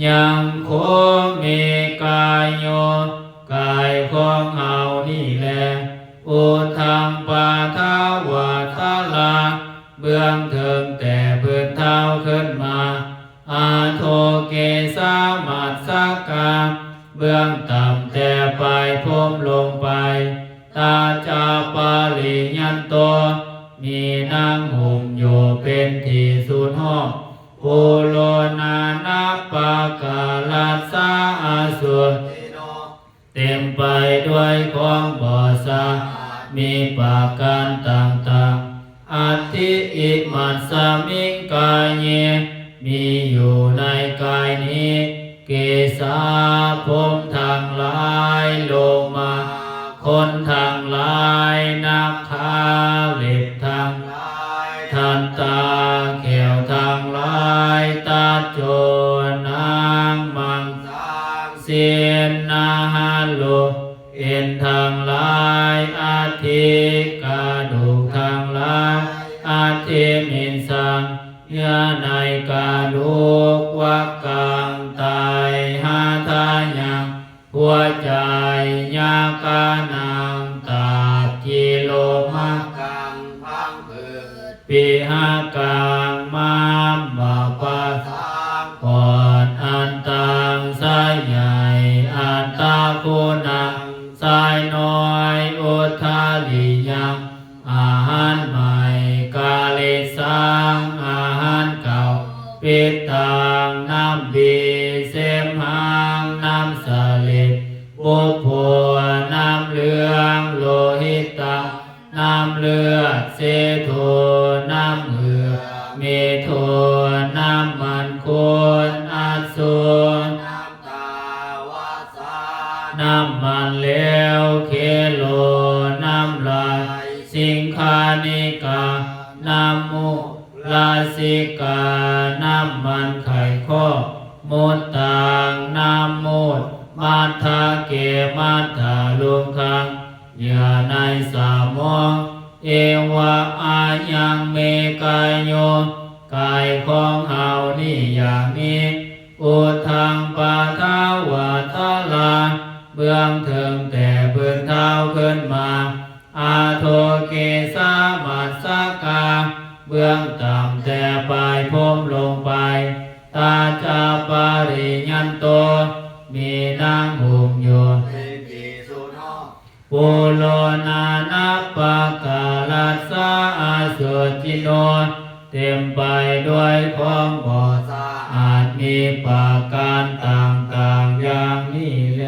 ยังโคมีกายโยกายของเฮานี่แลอุทังปาทาวาทาลาเบื้องเถิงแต่พื้นเท้าขึ้นมาอาโทเกสามัสสกาเบื้องต่ำแต่ปลายพรมลงไปตาจาปาลิยันโตมีนางห่มอยู่เป็นที่สุดห้องปุโลนานาปากาลัสสาอาสุเต็มไปด้วยของบ่อสามีปาการต่างๆอัตถิอิมัสสมิงกายเยมีอยู่ในกายนี้เกสาผมทางหลายโลมาคนทางหลายนักขาเล็บทางหลายทันตาแขวทางหลายตาโจนางมังเสียนนาฮาโลเอ็นทางหลายอาทิกาดูกทางหลายอาทิมินสังยาในกาดูกวักกังตายหาทายังหัวใจยากานังตากิโลมากังพังเกิดปิหากังมามบาปะปอดอันตังสายใหญ่อันตาคูนังสายน้อยอุทาลิยังอาหารใหม่กาลิสังอาหารเก่าปิตังน้ำบีเสมหังน้ำสลิดบุพโพน้ำเหลืองโลหิตะน้ำเลือดเสโทน้ำเหงื่อเมโทน้ำมันคนอาสุนน้ำตาวาสาน้ำมันเลวเคโลน้ำลายสิงคานิกาน้ำมูลาสิกาน้ำมันไข่ข้อมุตตังน้ำมูดมัทธาเกมัทธาลุงคังยาในสามองเอวะอายังเมกายโยกายของเฮานี่อย่างนี้อุทังปาทาวาทาลาเบื้องเถิงแต่พื้นเท้าขึ้นมาอาโทเกสามัสสกาเบื้องต่ำแต่ปลายพรมลงไปตาจาปาริยันโตมีนางห่มอยู่เป็นที่สุดห้องปุโลนานาปากาลัสสาอาสุจิโนเต็มไปด้วยของบ่อสะอาดมีปาการต่างๆอย่างนี้แล